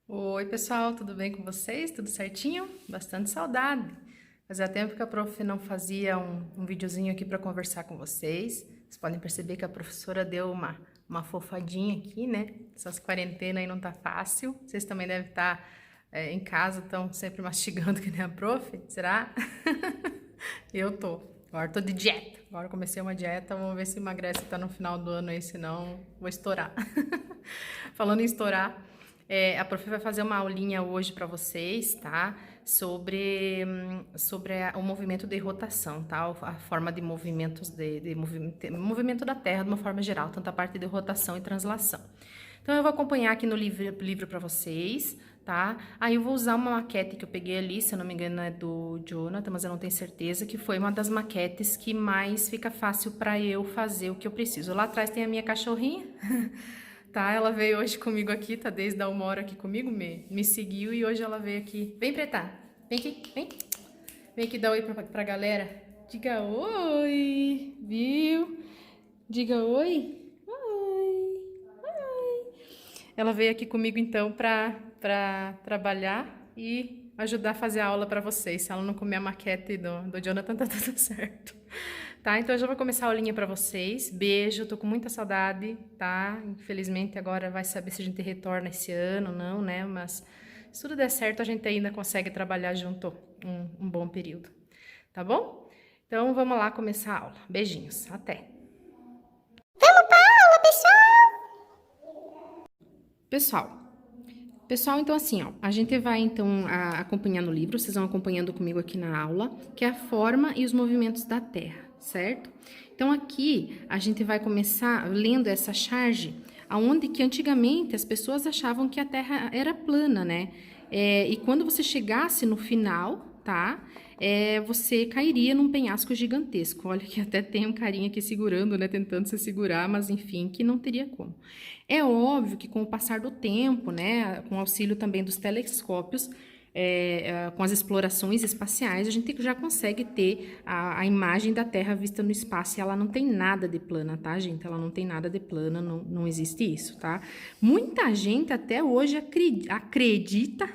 Oi, pessoal, tudo bem com vocês? Tudo certinho? Bastante saudade. Fazia tempo que a prof não fazia um videozinho aqui para conversar com vocês. Vocês podem perceber que a professora deu uma fofadinha aqui, né? Essas quarentenas aí não tá fácil. Vocês também devem estar em casa, estão sempre mastigando que nem a prof, será? Eu tô. Agora tô de dieta. Agora comecei uma dieta, vamos ver se emagrece até no final do ano aí, senão vou estourar. Falando em estourar, a prof vai fazer uma aulinha hoje para vocês, tá? Sobre o movimento de rotação, tá? A forma de movimentos de movimento da Terra de uma forma geral, tanto a parte de rotação e translação. Então eu vou acompanhar aqui no livro para vocês, tá? Aí eu vou usar uma maquete que eu peguei ali, se eu não me engano é do Jonathan, mas eu não tenho certeza, que foi uma das maquetes que mais fica fácil para eu fazer o que eu preciso. Lá atrás tem a minha cachorrinha, tá? Ela veio hoje comigo aqui, tá desde a 1 hora aqui comigo, me seguiu e hoje ela veio aqui. Vem, Preta, vem aqui, vem. Vem aqui dar oi pra galera. Diga oi, viu? Diga oi. Ela veio aqui comigo então para trabalhar e ajudar a fazer a aula para vocês. Se ela não comer a maquete do Jonathan, tá tudo certo. Tá? Então eu já vou começar a aulinha para vocês. Beijo, tô com muita saudade, tá? Infelizmente agora vai saber se a gente retorna esse ano ou não, né? Mas se tudo der certo, a gente ainda consegue trabalhar junto um bom período. Tá bom? Então vamos lá começar a aula. Beijinhos, até! Pessoal, então assim, ó, a gente vai então acompanhar no livro, vocês vão acompanhando comigo aqui na aula, que é a forma e os movimentos da Terra, certo? Então aqui a gente vai começar lendo essa charge, aonde que antigamente as pessoas achavam que a Terra era plana, né? E quando você chegasse no final, tá? Você cairia num penhasco gigantesco. Olha que até tem um carinha aqui segurando, né? Tentando se segurar, mas enfim, que não teria como. É óbvio que com o passar do tempo, né? Com o auxílio também dos telescópios, com as explorações espaciais, a gente já consegue ter a imagem da Terra vista no espaço e ela não tem nada de plana, tá, gente? Ela não tem nada de plana, não existe isso, tá? Muita gente até hoje acredita,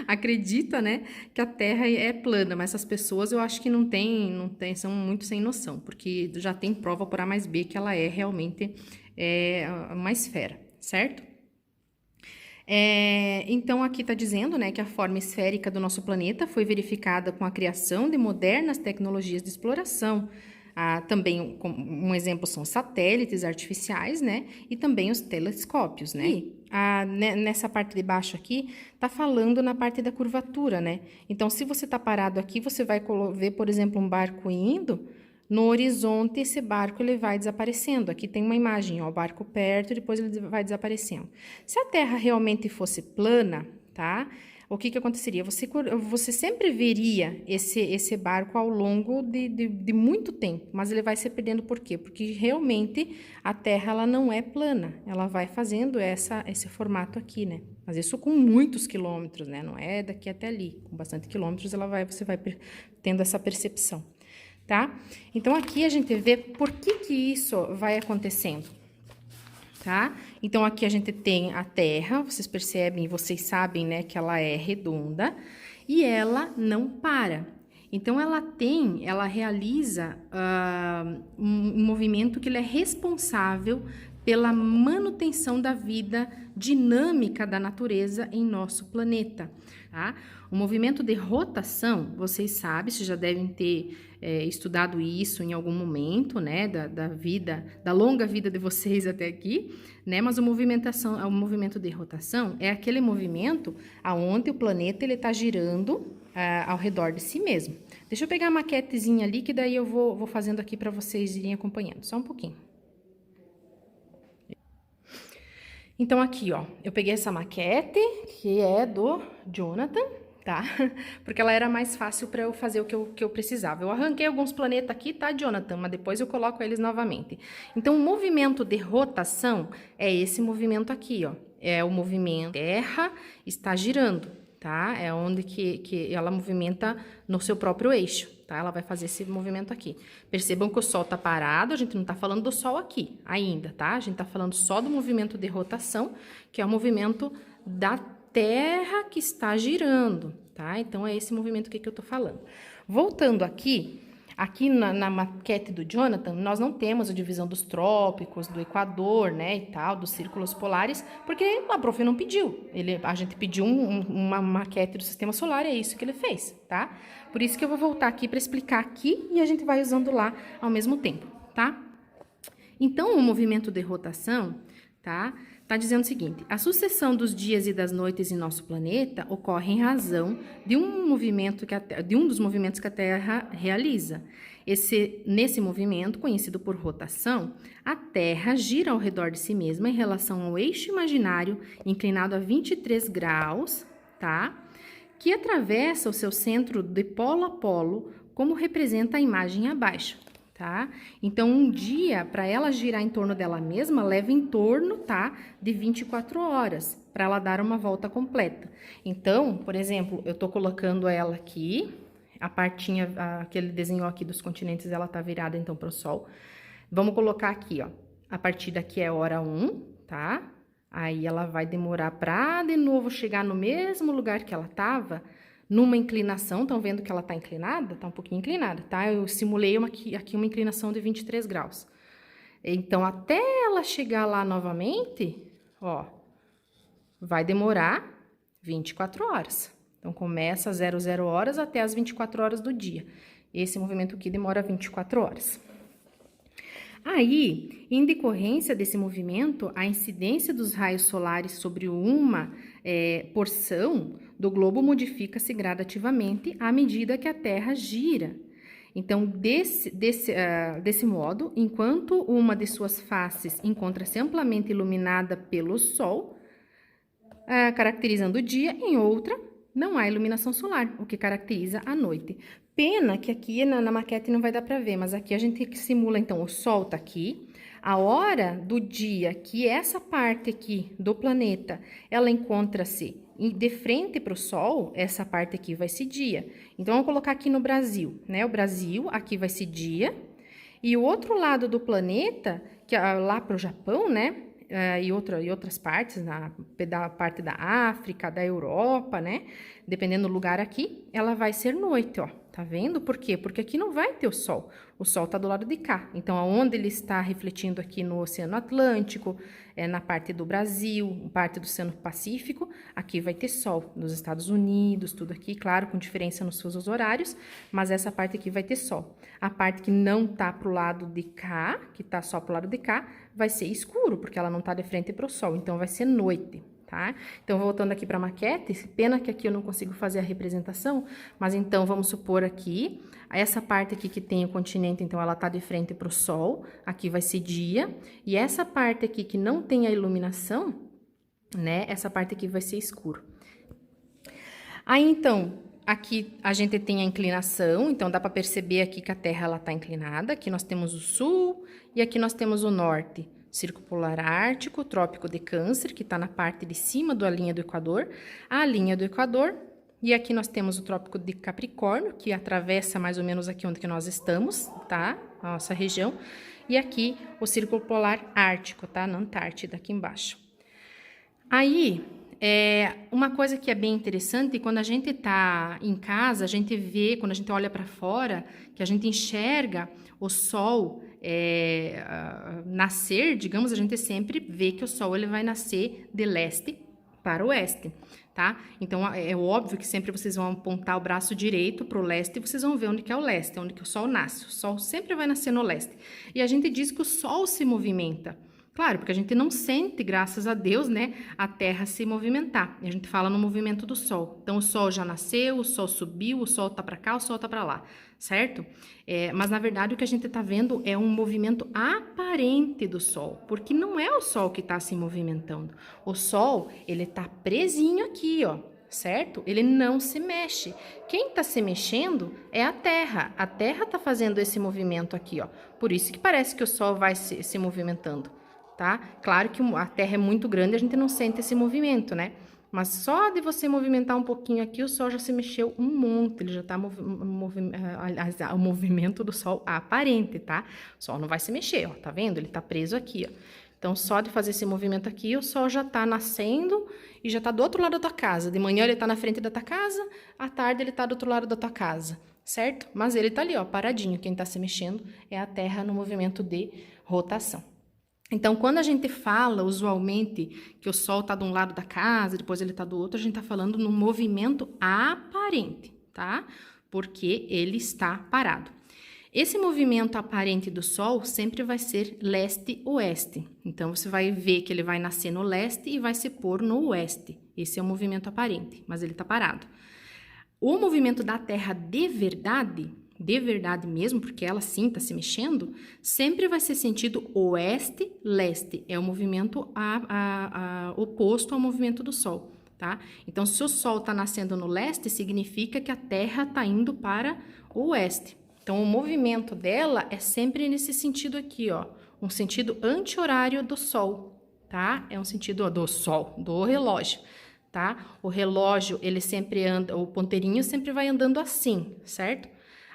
acredita, né, que a Terra é plana, mas essas pessoas eu acho que não tem, são muito sem noção, porque já tem prova por A mais B que ela é realmente uma esfera, certo? Então, aqui está dizendo, né, que a forma esférica do nosso planeta foi verificada com a criação de modernas tecnologias de exploração. Também, um exemplo são satélites artificiais, né, e também os telescópios, né. E, nessa parte de baixo aqui, está falando na parte da curvatura, né. Então, se você está parado aqui, você vai ver, por exemplo, um barco indo. No horizonte, esse barco ele vai desaparecendo. Aqui tem uma imagem, ó, o barco perto, e depois ele vai desaparecendo. Se a Terra realmente fosse plana, tá? O que aconteceria? Você sempre veria esse barco ao longo de muito tempo, mas ele vai se perdendo por quê? Porque realmente a Terra ela não é plana, ela vai fazendo esse formato aqui, né? Mas isso com muitos quilômetros, né? Não é daqui até ali, com bastante quilômetros você vai tendo essa percepção. Tá? Então, aqui a gente vê por que isso vai acontecendo, tá? Então, aqui a gente tem a Terra, vocês percebem, vocês sabem, né, que ela é redonda e ela não para. Então, ela realiza um movimento que ele é responsável pela manutenção da vida dinâmica da natureza em nosso planeta, tá? O movimento de rotação, vocês sabem, vocês já devem ter estudado isso em algum momento, né, da longa vida de vocês até aqui, né, mas o movimento de rotação é aquele movimento aonde o planeta ele está girando ao redor de si mesmo. Deixa eu pegar a maquetezinha ali, que daí eu vou fazendo aqui para vocês irem acompanhando, só um pouquinho. Então, aqui, ó, eu peguei essa maquete, que é do Jonathan, tá? Porque ela era mais fácil para eu fazer o que eu precisava. Eu arranquei alguns planetas aqui, tá, Jonathan? Mas depois eu coloco eles novamente. Então, o movimento de rotação é esse movimento aqui, ó. É o movimento Terra está girando, tá? É onde que ela movimenta no seu próprio eixo, tá? Ela vai fazer esse movimento aqui. Percebam que o Sol tá parado, a gente não tá falando do Sol aqui ainda, tá? A gente tá falando só do movimento de rotação, que é o movimento da Terra que está girando, tá? Então, é esse movimento que eu tô falando. Voltando aqui na maquete do Jonathan, nós não temos a divisão dos trópicos, do Equador, né, e tal, dos círculos polares, porque a prof não pediu. A gente pediu uma maquete do sistema solar e é isso que ele fez, tá? Por isso que eu vou voltar aqui para explicar aqui e a gente vai usando lá ao mesmo tempo, tá? Então, o movimento de rotação, tá? Tá dizendo o seguinte: a sucessão dos dias e das noites em nosso planeta ocorre em razão de um dos movimentos que a Terra realiza. Nesse movimento, conhecido por rotação, a Terra gira ao redor de si mesma em relação ao eixo imaginário inclinado a 23 graus, tá? Que atravessa o seu centro de polo a polo, como representa a imagem abaixo. Tá? Então, um dia, para ela girar em torno dela mesma, leva em torno, tá, de 24 horas, para ela dar uma volta completa. Então, por exemplo, eu tô colocando ela aqui, a partinha, aquele desenho aqui dos continentes, ela tá virada, então, para o Sol. Vamos colocar aqui, ó, a partir daqui é hora 1, tá? Aí, ela vai demorar para, de novo, chegar no mesmo lugar que ela tava, numa inclinação. Estão vendo que ela está inclinada? Está um pouquinho inclinada, tá? Eu simulei aqui uma inclinação de 23 graus. Então, até ela chegar lá novamente, ó, vai demorar 24 horas. Então, começa às 00 horas até as 24 horas do dia. Esse movimento aqui demora 24 horas. Aí, em decorrência desse movimento, a incidência dos raios solares sobre uma porção do globo modifica-se gradativamente à medida que a Terra gira. Então, desse modo, enquanto uma de suas faces encontra-se amplamente iluminada pelo Sol, caracterizando o dia, em outra, não há iluminação solar, o que caracteriza a noite. Pena que aqui na maquete não vai dar para ver, mas aqui a gente simula, então, o Sol tá aqui, a hora do dia que essa parte aqui do planeta, ela encontra-se de frente para o Sol, essa parte aqui vai ser dia. Então, vamos colocar aqui no Brasil, né? O Brasil, aqui vai ser dia, e o outro lado do planeta, que é lá para o Japão, né? E outras partes, da parte da África, da Europa, né? Dependendo do lugar aqui, ela vai ser noite, ó. Tá vendo? Por quê? Porque aqui não vai ter o Sol. O Sol tá do lado de cá. Então, aonde ele está refletindo aqui no Oceano Atlântico, na parte do Brasil, parte do Oceano Pacífico, aqui vai ter Sol. Nos Estados Unidos, tudo aqui, claro, com diferença nos fusos horários, mas essa parte aqui vai ter Sol. A parte que não tá pro lado de cá, que tá só pro lado de cá, vai ser escuro, porque ela não tá de frente pro Sol. Então, vai ser noite. Tá? Então, voltando aqui para a maquete, pena que aqui eu não consigo fazer a representação, mas então, vamos supor aqui, essa parte aqui que tem o continente, então, ela tá de frente para o Sol, aqui vai ser dia, e essa parte aqui que não tem a iluminação, né, essa parte aqui vai ser escuro. Aí, então, aqui a gente tem a inclinação, então dá para perceber aqui que a Terra, ela tá inclinada, aqui nós temos o Sul e aqui nós temos o Norte. Círculo polar ártico, trópico de Câncer, que está na parte de cima da linha do Equador, a linha do Equador, e aqui nós temos o trópico de Capricórnio, que atravessa mais ou menos aqui onde que nós estamos, tá? A nossa região, e aqui o círculo polar ártico, tá? Na Antártida, aqui embaixo. Aí, uma coisa que é bem interessante, quando a gente tá em casa, a gente vê, quando a gente olha para fora, que a gente enxerga o Sol nascer, digamos, a gente sempre vê que o Sol ele vai nascer de leste para o oeste, tá? Então, é óbvio que sempre vocês vão apontar o braço direito para o leste e vocês vão ver onde que é o leste, onde que o Sol nasce. O Sol sempre vai nascer no leste. E a gente diz que o Sol se movimenta. Claro, porque a gente não sente, graças a Deus, né, a Terra se movimentar. E a gente fala no movimento do Sol. Então, o Sol já nasceu, o Sol subiu, o Sol tá para cá, o Sol tá para lá, certo? Mas, na verdade, o que a gente tá vendo é um movimento aparente do Sol, porque não é o Sol que tá se movimentando. O Sol, ele tá presinho aqui, ó, certo? Ele não se mexe. Quem tá se mexendo é a Terra. A Terra tá fazendo esse movimento aqui, ó. Por isso que parece que o Sol vai se movimentando. Tá? Claro que a Terra é muito grande, a gente não sente esse movimento, né? Mas só de você movimentar um pouquinho aqui, o Sol já se mexeu um monte, ele já tá o movimento do Sol aparente, tá? O Sol não vai se mexer, ó, tá vendo? Ele tá preso aqui, ó. Então, só de fazer esse movimento aqui, o Sol já está nascendo e já está do outro lado da tua casa. De manhã ele está na frente da tua casa, à tarde ele está do outro lado da tua casa, certo? Mas ele está ali, ó, paradinho. Quem está se mexendo é a Terra no movimento de rotação. Então, quando a gente fala, usualmente, que o Sol está de um lado da casa, depois ele está do outro, a gente está falando no movimento aparente, tá? Porque ele está parado. Esse movimento aparente do Sol sempre vai ser leste-oeste. Então, você vai ver que ele vai nascer no leste e vai se pôr no oeste. Esse é o movimento aparente, mas ele está parado. O movimento da Terra de verdade mesmo, porque ela sim está se mexendo, sempre vai ser sentido oeste-leste. É o movimento oposto ao movimento do Sol, tá? Então, se o Sol está nascendo no leste, significa que a Terra está indo para o oeste. Então, o movimento dela é sempre nesse sentido aqui, ó. Um sentido anti-horário do Sol, tá? É um sentido do Sol, do relógio, tá? O relógio, ele sempre anda, o ponteirinho sempre vai andando assim, certo?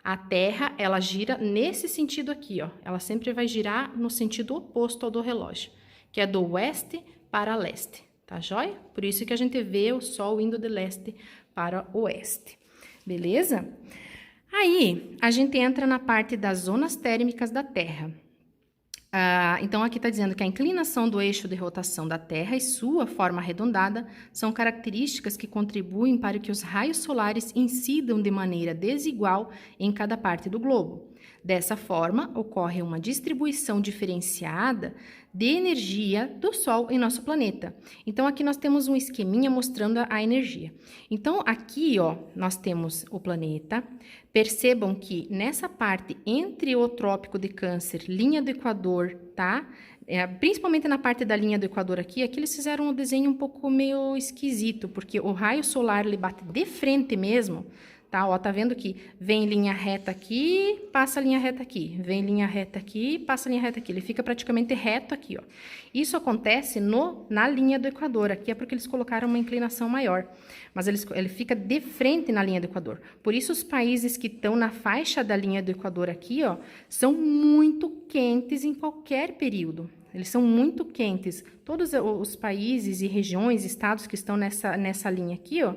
A Terra, ela gira nesse sentido aqui, ó. Ela sempre vai girar no sentido oposto ao do relógio, que é do oeste para leste, tá joia? Por isso que a gente vê o Sol indo de leste para o oeste, beleza? Aí, a gente entra na parte das zonas térmicas da Terra. Então, aqui está dizendo que a inclinação do eixo de rotação da Terra e sua forma arredondada são características que contribuem para que os raios solares incidam de maneira desigual em cada parte do globo. Dessa forma, ocorre uma distribuição diferenciada de energia do Sol em nosso planeta. Então, aqui nós temos um esqueminha mostrando a energia. Então, aqui, ó, nós temos o planeta. Percebam que nessa parte entre o Trópico de Câncer, linha do Equador, tá? Principalmente na parte da linha do Equador aqui eles fizeram um desenho um pouco meio esquisito, porque o raio solar ele bate de frente mesmo, tá? Ó, tá vendo que vem linha reta aqui, passa linha reta aqui, vem linha reta aqui, passa linha reta aqui. Ele fica praticamente reto aqui, ó. Isso acontece na linha do Equador. Aqui é porque eles colocaram uma inclinação maior, mas ele fica de frente na linha do Equador. Por isso, os países que estão na faixa da linha do Equador aqui, ó, são muito quentes em qualquer período. Eles são muito quentes. Todos os países e regiões, estados que estão nessa linha aqui, ó,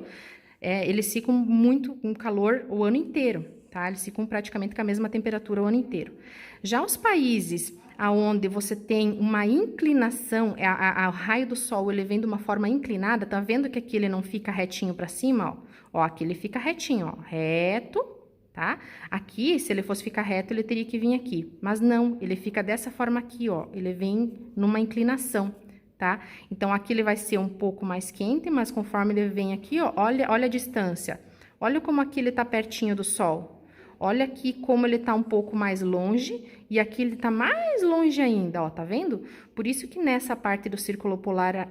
eles ficam muito com calor o ano inteiro, tá? Eles ficam praticamente com a mesma temperatura o ano inteiro. Já os países aonde você tem uma inclinação, o raio do Sol ele vem de uma forma inclinada, tá vendo que aqui ele não fica retinho para cima, ó? Ó, aqui ele fica retinho, ó, reto, tá? Aqui, se ele fosse ficar reto, ele teria que vir aqui, mas não, ele fica dessa forma aqui, ó, ele vem numa inclinação, tá? Então, aqui ele vai ser um pouco mais quente, mas conforme ele vem aqui, ó, olha a distância. Olha como aqui ele tá pertinho do Sol. Olha aqui como ele tá um pouco mais longe e aqui ele tá mais longe ainda, ó, tá vendo? Por isso que nessa parte do Círculo Polar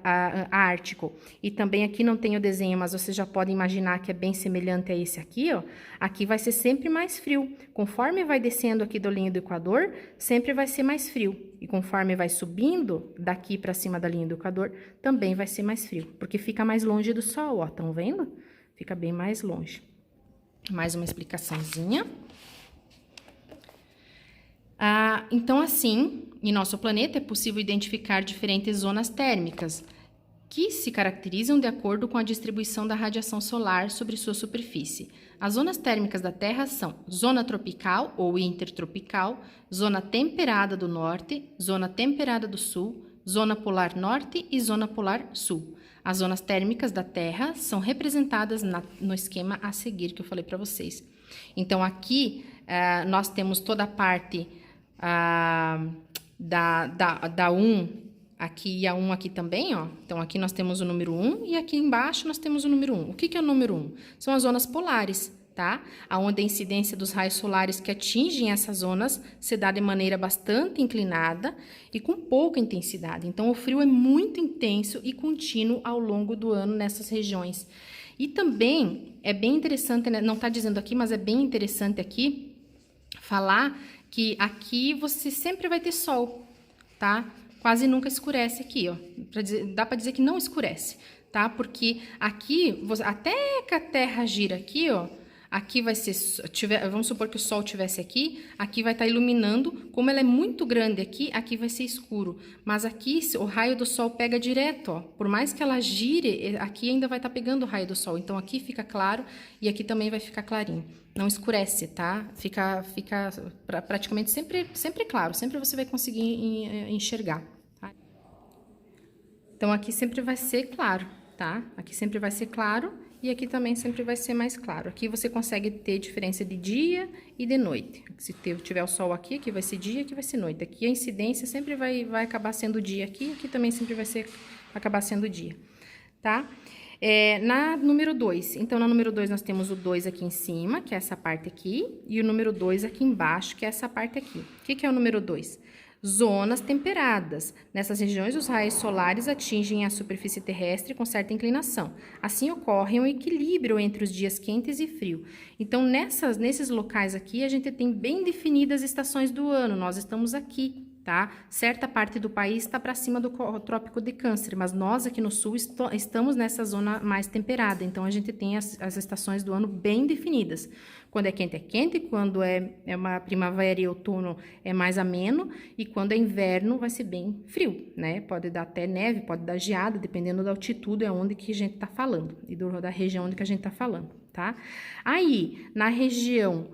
Ártico, e também aqui não tem o desenho, mas você já pode imaginar que é bem semelhante a esse aqui, ó. Aqui vai ser sempre mais frio. Conforme vai descendo aqui do linha do Equador, sempre vai ser mais frio. E conforme vai subindo daqui para cima da linha do Equador, também vai ser mais frio, porque fica mais longe do Sol, ó, estão vendo? Fica bem mais longe. Mais uma explicaçãozinha. Então, assim, em nosso planeta é possível identificar diferentes zonas térmicas que se caracterizam de acordo com a distribuição da radiação solar sobre sua superfície. As zonas térmicas da Terra são zona tropical ou intertropical, zona temperada do norte, zona temperada do sul, zona polar norte e zona polar sul. As zonas térmicas da Terra são representadas no esquema a seguir que eu falei para vocês. Então, aqui nós temos toda a parte da 1 aqui e a 1 aqui também, ó. Então, aqui nós temos o número 1 e aqui embaixo nós temos o número 1. O que é o número 1? São as zonas polares, tá? Onde a incidência dos raios solares que atingem essas zonas se dá de maneira bastante inclinada e com pouca intensidade. Então, o frio é muito intenso e contínuo ao longo do ano nessas regiões. E também é bem interessante, né? Não está dizendo aqui, mas é bem interessante aqui falar que aqui você sempre vai ter sol, tá? Quase nunca escurece aqui, ó. Dá para dizer que não escurece, tá? Porque aqui, até que a Terra gira aqui, ó, aqui vai ser, vamos supor que o sol estivesse aqui, aqui vai estar iluminando, como ela é muito grande aqui, aqui vai ser escuro, mas aqui o raio do sol pega direto, ó, por mais que ela gire, aqui ainda vai estar pegando o raio do sol, então aqui fica claro e aqui também vai ficar clarinho, não escurece, tá? Fica praticamente sempre claro, sempre você vai conseguir enxergar, tá? Então aqui sempre vai ser claro, tá? Aqui sempre vai ser claro e aqui também sempre vai ser mais claro. Aqui você consegue ter diferença de dia e de noite. Se tiver o sol aqui, aqui vai ser dia, aqui vai ser noite. Aqui a incidência sempre vai acabar sendo dia aqui também sempre vai acabar sendo dia, tá? Na número 2, então na número 2 nós temos o 2 aqui em cima, que é essa parte aqui, e o número 2 aqui embaixo, que é essa parte aqui. O que é o número 2? Zonas temperadas. Nessas regiões, os raios solares atingem a superfície terrestre com certa inclinação. Assim, ocorre um equilíbrio entre os dias quentes e frio. Então, nesses locais aqui, a gente tem bem definidas as estações do ano. Nós estamos aqui, tá? Certa parte do país está para cima do Trópico de Câncer, mas nós aqui no sul estamos nessa zona mais temperada. Então, a gente tem as estações do ano bem definidas. Quando é quente, quando é uma primavera e outono é mais ameno, e quando é inverno vai ser bem frio, né? Pode dar até neve, pode dar geada, dependendo da altitude onde que a gente tá falando, e da região onde que a gente tá falando, tá? Aí, na região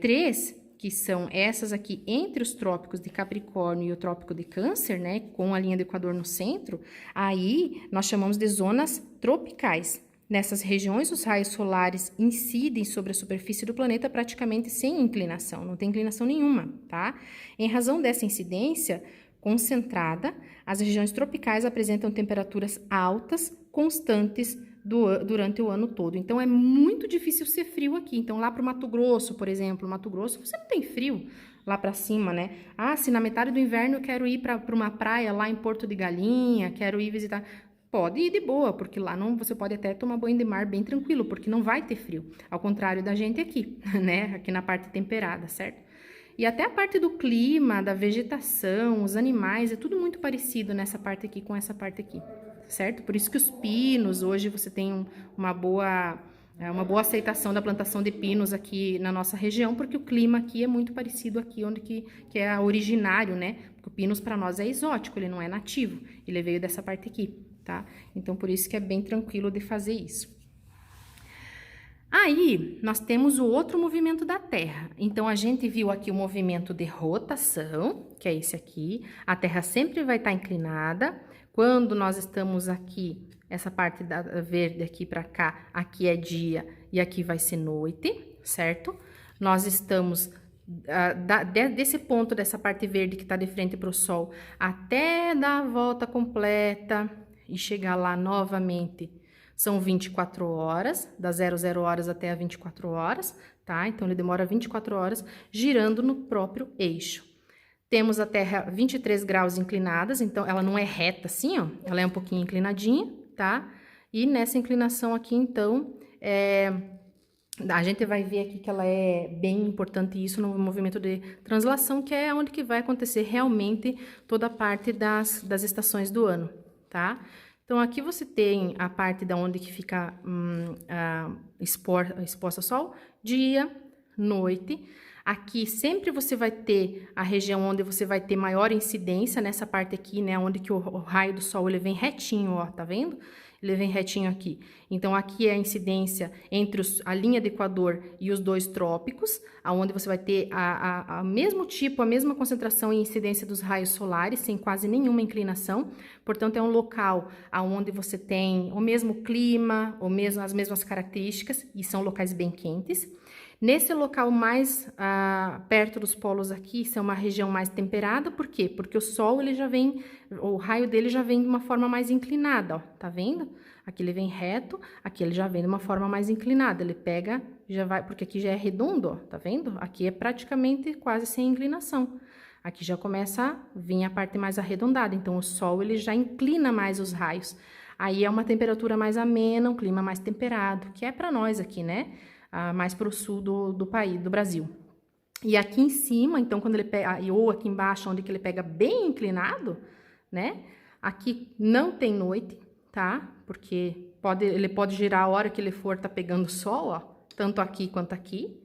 3, que são essas aqui entre os trópicos de Capricórnio e o trópico de Câncer, né? Com a linha do Equador no centro, aí nós chamamos de zonas tropicais. Nessas regiões, os raios solares incidem sobre a superfície do planeta praticamente sem inclinação, não tem inclinação nenhuma, tá? Em razão dessa incidência concentrada, as regiões tropicais apresentam temperaturas altas, constantes durante o ano todo. Então, é muito difícil ser frio aqui. Então, lá para o Mato Grosso, por exemplo, Mato Grosso, você não tem frio lá para cima, né? Ah, se na metade do inverno eu quero ir para uma praia lá em Porto de Galinha, quero ir visitar... Pode ir de boa, porque lá não, você pode até tomar banho de mar bem tranquilo, porque não vai ter frio. Ao contrário da gente aqui, né? Aqui na parte temperada, certo? E até a parte do clima, da vegetação, os animais, é tudo muito parecido nessa parte aqui com essa parte aqui, certo? Por isso que os pinos, hoje você tem uma boa aceitação da plantação de pinos aqui na nossa região, porque o clima aqui é muito parecido aqui, onde que é originário, né? Porque o pinos para nós é exótico, ele não é nativo, ele veio dessa parte aqui, tá? Então, por isso que é bem tranquilo de fazer isso. Aí, nós temos o outro movimento da Terra. Então, a gente viu aqui o movimento de rotação, que é esse aqui. A Terra sempre vai estar inclinada. Quando nós estamos aqui, essa parte verde aqui para cá, aqui é dia e aqui vai ser noite, certo? Nós estamos... desse ponto, dessa parte verde que está de frente para o Sol, até dar a volta completa e chegar lá novamente, são 24 horas, das 00 horas até a 24 horas, tá? Então, ele demora 24 horas girando no próprio eixo. Temos a Terra 23 graus inclinadas, então ela não é reta assim, ó, ela é um pouquinho inclinadinha, tá? E nessa inclinação aqui, então, a gente vai ver aqui que ela é bem importante isso no movimento de translação, que é onde que vai acontecer realmente toda a parte das estações do ano, tá? Então, aqui você tem a parte da onde que fica exposta ao sol, dia, noite. Aqui sempre você vai ter a região onde você vai ter maior incidência, nessa parte aqui, né, onde que o raio do sol ele vem retinho, ó, tá vendo? Ele vem retinho aqui. Então, aqui é a incidência entre a linha do Equador e os dois trópicos, aonde você vai ter a mesmo tipo, a mesma concentração e incidência dos raios solares, sem quase nenhuma inclinação. Portanto, é um local aonde você tem o mesmo clima, as mesmas características, e são locais bem quentes. Nesse local mais perto dos polos aqui, isso é uma região mais temperada, por quê? Porque o sol, ele já vem, o raio dele já vem de uma forma mais inclinada, ó, tá vendo? Aqui ele vem reto, aqui ele já vem de uma forma mais inclinada, ele pega, já vai, porque aqui já é redondo, ó, tá vendo? Aqui é praticamente quase sem inclinação. Aqui já começa a vir a parte mais arredondada, então o sol, ele já inclina mais os raios. Aí é uma temperatura mais amena, um clima mais temperado, que é para nós aqui, né? Mais para o sul do país, do Brasil. E aqui em cima, então, quando ele pega, ou aqui embaixo, onde que ele pega bem inclinado, né? Aqui não tem noite, tá? Porque ele pode girar a hora que ele for tá pegando sol, ó. tanto aqui quanto aqui.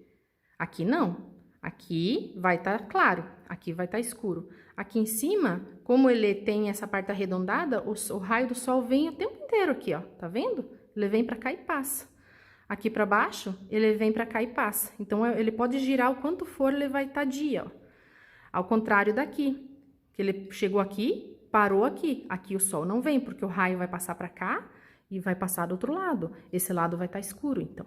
Aqui não. Aqui vai estar claro, aqui vai estar escuro. Aqui em cima, como ele tem essa parte arredondada, o raio do sol vem o tempo inteiro aqui, ó. Tá vendo? Ele vem para cá e passa. Aqui para baixo, ele vem para cá e passa. Então, ele pode girar o quanto for, ele vai estar dia, ó. Ao contrário daqui, que ele chegou aqui, parou aqui. Aqui o sol não vem, porque o raio vai passar para cá e vai passar do outro lado. Esse lado vai estar escuro, então.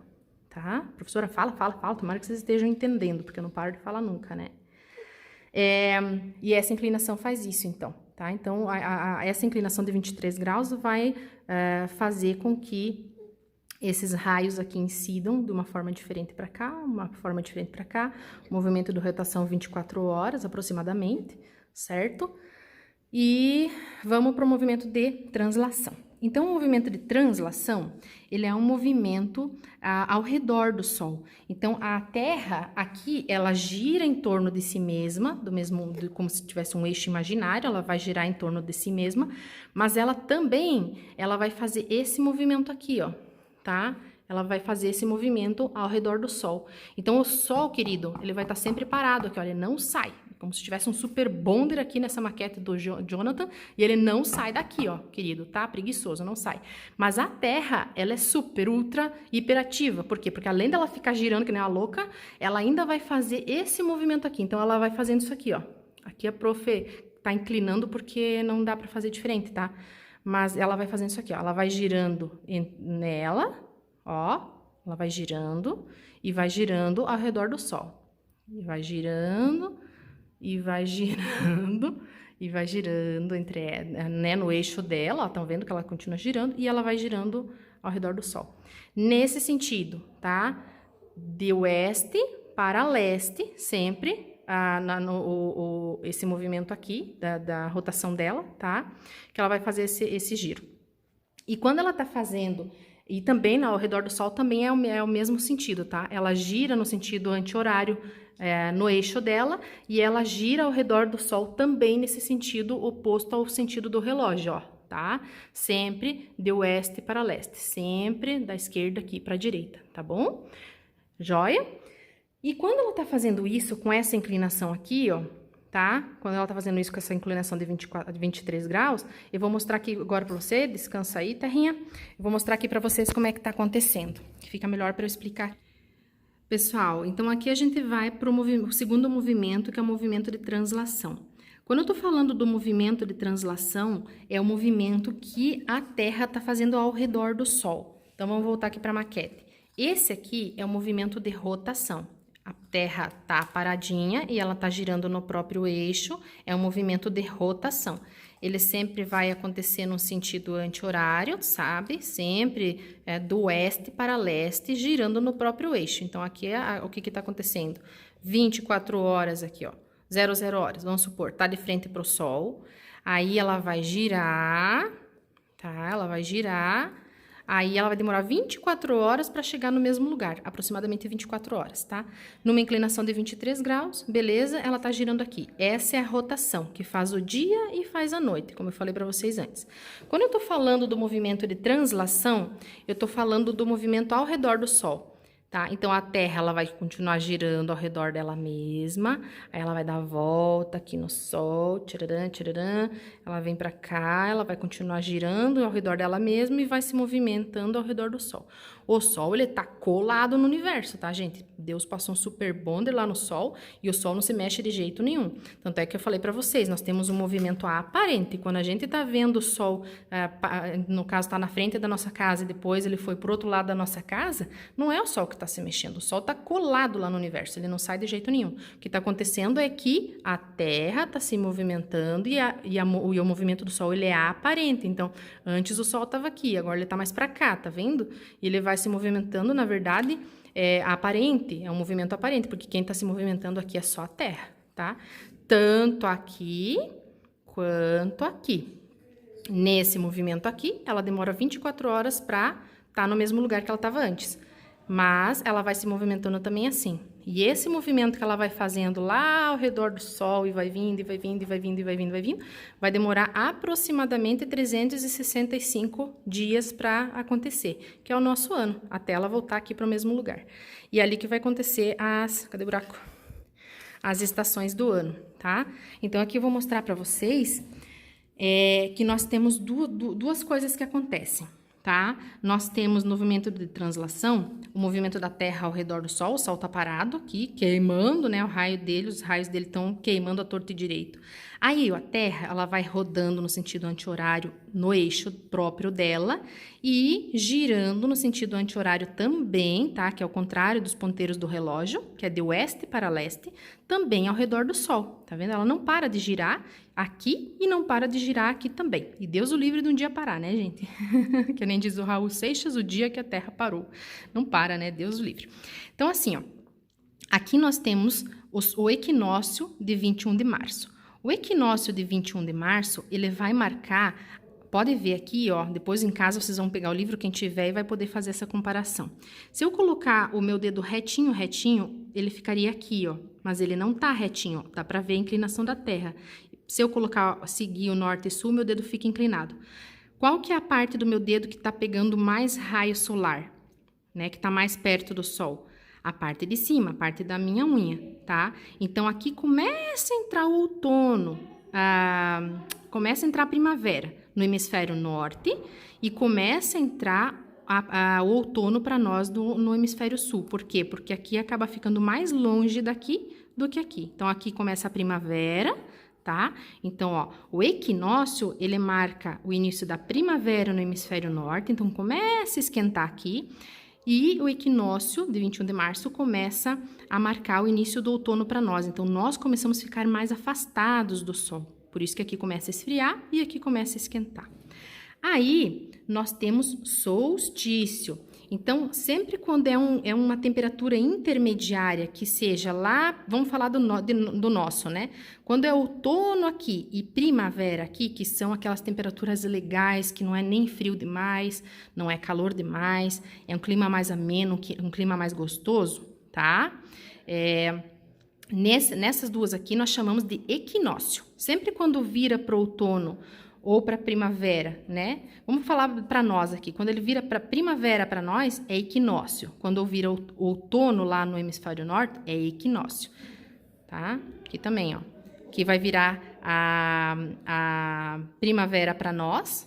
Tá? Professora, fala, tomara que vocês estejam entendendo, porque eu não paro de falar nunca, né? E essa inclinação faz isso, então, tá? Então, essa inclinação de 23 graus vai fazer com que esses raios aqui incidam de uma forma diferente para cá, uma forma diferente para cá, movimento de rotação 24 horas aproximadamente, certo? E vamos para o movimento de translação. Então, o movimento de translação, ele é um movimento ao redor do Sol. Então, a Terra aqui, ela gira em torno de si mesma, como se tivesse um eixo imaginário, ela vai girar em torno de si mesma, mas ela também, ela vai fazer esse movimento aqui, ó, tá? Ela vai fazer esse movimento ao redor do Sol. Então, o Sol, querido, ele vai estar sempre parado aqui, olha, ele não sai. Como se tivesse um super bonder aqui nessa maquete do Jonathan, e ele não sai daqui, ó, querido, tá? Preguiçoso, não sai. Mas a Terra, ela é super, ultra, hiperativa. Por quê? Porque além dela ficar girando que nem uma louca, ela ainda vai fazer esse movimento aqui. Então, ela vai fazendo isso aqui, ó. Aqui a prof tá inclinando porque não dá pra fazer diferente, tá? Mas ela vai fazendo isso aqui, ó. Ela vai girando nela, ó. Ela vai girando e vai girando ao redor do Sol. E vai girando... E vai girando, né, no eixo dela, ó, estão vendo que ela continua girando, e ela vai girando ao redor do Sol. Nesse sentido, tá? De oeste para leste, sempre, esse movimento aqui, da rotação dela, tá? Que ela vai fazer esse giro. E quando ela tá fazendo... E também, ao redor do Sol, também é o mesmo sentido, tá? Ela gira no sentido anti-horário, no eixo dela, e ela gira ao redor do Sol também nesse sentido oposto ao sentido do relógio, ó, tá? Sempre de oeste para leste, sempre da esquerda aqui para a direita, tá bom? Joia? E quando ela tá fazendo isso com essa inclinação aqui, ó, tá? Quando ela tá fazendo isso com essa inclinação de 23 graus, eu vou mostrar aqui agora pra você, descansa aí, terrinha. Eu vou mostrar aqui pra vocês como é que tá acontecendo, que fica melhor pra eu explicar. Pessoal, então aqui a gente vai pro o segundo movimento, que é o movimento de translação. Quando eu tô falando do movimento de translação, é o movimento que a Terra tá fazendo ao redor do Sol. Então, vamos voltar aqui pra maquete. Esse aqui é o movimento de rotação. A Terra tá paradinha e ela tá girando no próprio eixo, é um movimento de rotação. Ele sempre vai acontecer no sentido anti-horário, sabe? Sempre do oeste para leste, girando no próprio eixo. Então, aqui o que tá acontecendo? 24 horas aqui, ó, 00 horas, vamos supor, tá de frente pro Sol. Aí, ela vai girar, tá? Ela vai girar... Aí, ela vai demorar 24 horas para chegar no mesmo lugar, aproximadamente 24 horas, tá? Numa inclinação de 23 graus, beleza? Ela tá girando aqui. Essa é a rotação, que faz o dia e faz a noite, como eu falei para vocês antes. Quando eu tô falando do movimento de translação, eu tô falando do movimento ao redor do Sol. Tá? Então, a Terra, ela vai continuar girando ao redor dela mesma, aí ela vai dar a volta aqui no Sol, tcharam, tcharam, ela vem pra cá, ela vai continuar girando ao redor dela mesma e vai se movimentando ao redor do Sol. O Sol, ele tá colado no universo, tá, gente? Deus passou um super bonder lá no Sol e o Sol não se mexe de jeito nenhum. Tanto é que eu falei pra vocês, nós temos um movimento aparente. Quando a gente tá vendo o Sol, no caso, tá na frente da nossa casa e depois ele foi pro outro lado da nossa casa, não é o Sol que tá se mexendo, o Sol tá colado lá no universo, ele não sai de jeito nenhum. O que tá acontecendo é que a Terra tá se movimentando e o movimento do Sol, ele é aparente. Então, antes o Sol tava aqui, agora ele tá mais pra cá, tá vendo? E ele vai se movimentando, na verdade, aparente, é um movimento aparente, porque quem tá se movimentando aqui é só a Terra, tá? Tanto aqui quanto aqui. Nesse movimento aqui, ela demora 24 horas para estar no mesmo lugar que ela estava antes. Mas ela vai se movimentando também assim. E esse movimento que ela vai fazendo lá ao redor do Sol e vai vindo, e vai vindo, e vai vindo, e vai vindo, e vai vindo, vai demorar aproximadamente 365 dias para acontecer, que é o nosso ano, até ela voltar aqui para o mesmo lugar. E é ali que vai acontecer cadê o buraco? As estações do ano, tá? Então, aqui eu vou mostrar para vocês que nós temos duas coisas que acontecem, tá? Nós temos no movimento de translação, o movimento da Terra ao redor do Sol, o Sol tá parado aqui, queimando, né, os raios dele estão queimando a torto e direito. Aí, a Terra, ela vai rodando no sentido anti-horário no eixo próprio dela e girando no sentido anti-horário também, tá? Que é o contrário dos ponteiros do relógio, que é de oeste para leste, também ao redor do Sol, tá vendo? Ela não para de girar aqui e não para de girar aqui também. E Deus o livre de um dia parar, né, gente? Que nem diz o Raul Seixas, o dia que a Terra parou. Não para, né? Deus o livre. Então, assim, ó, aqui nós temos o equinócio de 21 de março. O equinócio de 21 de março, ele vai marcar, pode ver aqui, ó, depois em casa vocês vão pegar o livro, quem tiver, e vai poder fazer essa comparação. Se eu colocar o meu dedo retinho, ele ficaria aqui, ó, mas ele não tá retinho, ó, dá pra ver a inclinação da Terra. Se eu seguir o norte e sul, meu dedo fica inclinado. Qual que é a parte do meu dedo que tá pegando mais raio solar, né, que tá mais perto do Sol? A parte de cima, a parte da minha unha, tá? Então, aqui começa a entrar o outono, começa a entrar a primavera no hemisfério norte e começa a entrar o outono para nós no hemisfério sul. Por quê? Porque aqui acaba ficando mais longe daqui do que aqui. Então, aqui começa a primavera, tá? Então, ó, o equinócio, ele marca o início da primavera no hemisfério norte, então começa a esquentar aqui. E o equinócio de 21 de março começa a marcar o início do outono para nós. Então, nós começamos a ficar mais afastados do Sol. Por isso que aqui começa a esfriar e aqui começa a esquentar. Aí, nós temos solstício. Então, sempre quando é uma temperatura intermediária, que seja lá, vamos falar do nosso, né? Quando é outono aqui e primavera aqui, que são aquelas temperaturas legais, que não é nem frio demais, não é calor demais, é um clima mais ameno, um clima mais gostoso, tá? Nessas duas aqui, nós chamamos de equinócio. Sempre quando vira para o outono ou para primavera, né? Vamos falar para nós aqui. Quando ele vira para primavera para nós, é equinócio. Quando vira outono lá no hemisfério norte, é equinócio, tá? Aqui também, ó. Aqui vai virar a primavera para nós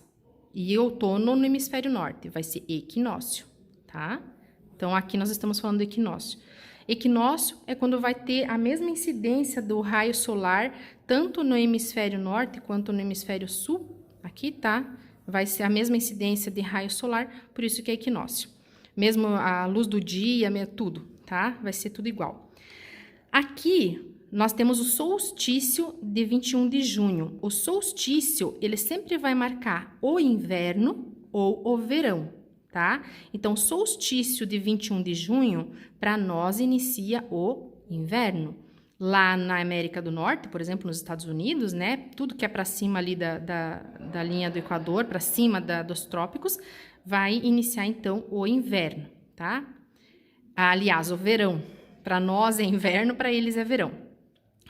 e outono no hemisfério norte, vai ser equinócio, tá? Então, aqui nós estamos falando do equinócio. Equinócio é quando vai ter a mesma incidência do raio solar, tanto no hemisfério norte quanto no hemisfério sul. Aqui, tá? Vai ser a mesma incidência de raio solar, por isso que é equinócio. Mesmo a luz do dia, tudo, tá? Vai ser tudo igual. Aqui, nós temos o solstício de 21 de junho. O solstício, ele sempre vai marcar o inverno ou o verão, tá? Então, solstício de 21 de junho, para nós, inicia o inverno. Lá na América do Norte, por exemplo, nos Estados Unidos, né? Tudo que é para cima ali da linha do Equador, para cima dos trópicos, vai iniciar, então, o inverno, tá? Aliás, o verão. Para nós é inverno, para eles é verão.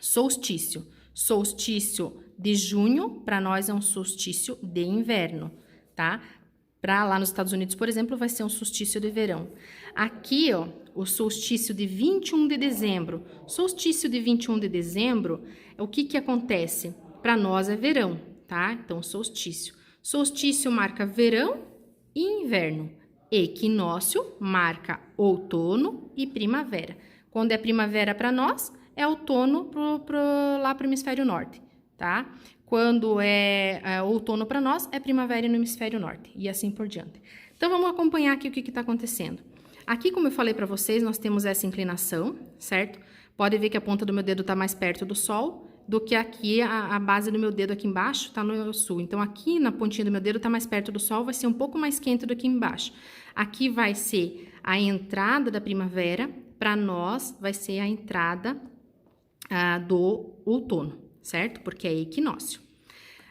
Solstício. Solstício de junho, para nós é um solstício de inverno, tá? Para lá nos Estados Unidos, por exemplo, vai ser um solstício de verão. Aqui, ó, o solstício de 21 de dezembro. Solstício de 21 de dezembro, o que acontece? Para nós é verão, tá? Então, solstício. Solstício marca verão e inverno. Equinócio marca outono e primavera. Quando é primavera para nós, é outono lá para o hemisfério norte, tá? Quando é outono para nós, é primavera no hemisfério norte, e assim por diante. Então, vamos acompanhar aqui o que está acontecendo. Aqui, como eu falei para vocês, nós temos essa inclinação, certo? Pode ver que a ponta do meu dedo está mais perto do Sol do que aqui, a base do meu dedo aqui embaixo está no sul. Então, aqui na pontinha do meu dedo está mais perto do Sol, vai ser um pouco mais quente do que embaixo. Aqui vai ser a entrada da primavera, para nós vai ser a entrada do outono, certo? Porque é equinócio.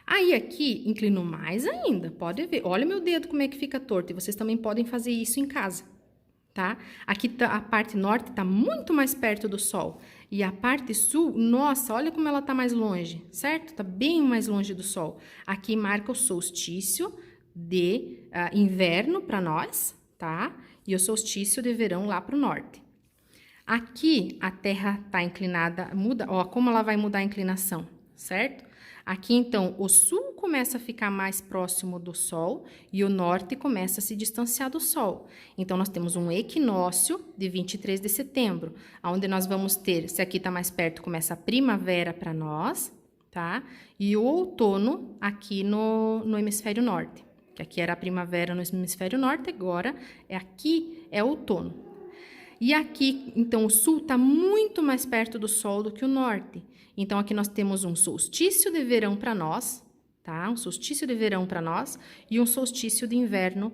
Aí, aqui, inclinou mais ainda, pode ver. Olha o meu dedo como é que fica torto, e vocês também podem fazer isso em casa, tá? Aqui a parte norte está muito mais perto do Sol. E a parte sul, nossa, olha como ela está mais longe, certo? Está bem mais longe do Sol. Aqui marca o solstício de inverno para nós, tá? E o solstício de verão lá para o norte. Aqui a Terra está inclinada, muda, ó, como ela vai mudar a inclinação, certo? Aqui, então, o sul começa a ficar mais próximo do Sol e o norte começa a se distanciar do Sol. Então, nós temos um equinócio de 23 de setembro, onde nós vamos ter, se aqui está mais perto, começa a primavera para nós, tá? E o outono aqui no hemisfério norte, que aqui era a primavera no hemisfério norte, agora aqui é outono. E aqui, então, o sul está muito mais perto do Sol do que o norte. Então, aqui nós temos um solstício de verão para nós, tá? Um solstício de verão para nós e um solstício de inverno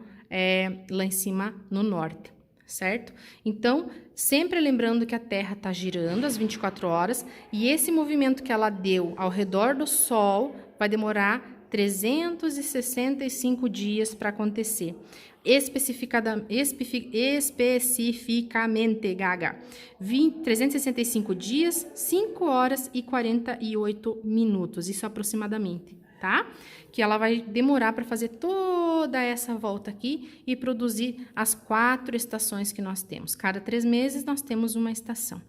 lá em cima no norte, certo? Então, sempre lembrando que a Terra está girando às 24 horas e esse movimento que ela deu ao redor do Sol vai demorar 365 dias para acontecer. Especificamente, Gaga, 365 dias, 5 horas e 48 minutos, isso aproximadamente, tá? Que ela vai demorar para fazer toda essa volta aqui e produzir as 4 estações que nós temos. Cada 3 meses nós temos uma estação.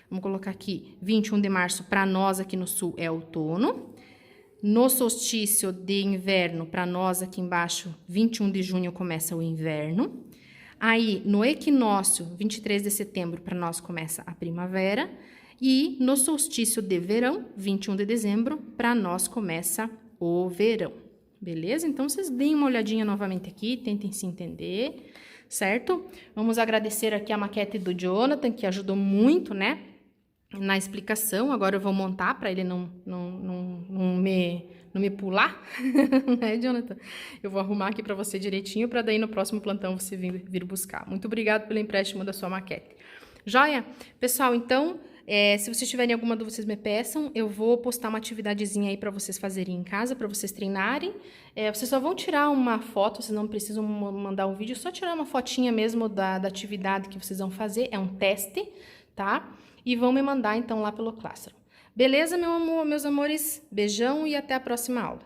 Vamos colocar aqui, 21 de março para nós aqui no sul é outono. No solstício de inverno, para nós aqui embaixo, 21 de junho começa o inverno. Aí, no equinócio, 23 de setembro, para nós começa a primavera. E no solstício de verão, 21 de dezembro, para nós começa o verão. Beleza? Então, vocês deem uma olhadinha novamente aqui, tentem se entender, certo? Vamos agradecer aqui a maquete do Jonathan, que ajudou muito, né? Na explicação, agora eu vou montar para ele não me pular, né, Jonathan? Eu vou arrumar aqui para você direitinho, para daí no próximo plantão você vir buscar. Muito obrigado pelo empréstimo da sua maquete. Joia? Pessoal, então, se vocês tiverem alguma dúvida, vocês me peçam. Eu vou postar uma atividadezinha aí para vocês fazerem em casa, para vocês treinarem. Vocês só vão tirar uma foto, vocês não precisam mandar um vídeo, só tirar uma fotinha mesmo da atividade que vocês vão fazer. É um teste, tá? E vão me mandar, então, lá pelo Classroom. Beleza, meus amores? Beijão e até a próxima aula.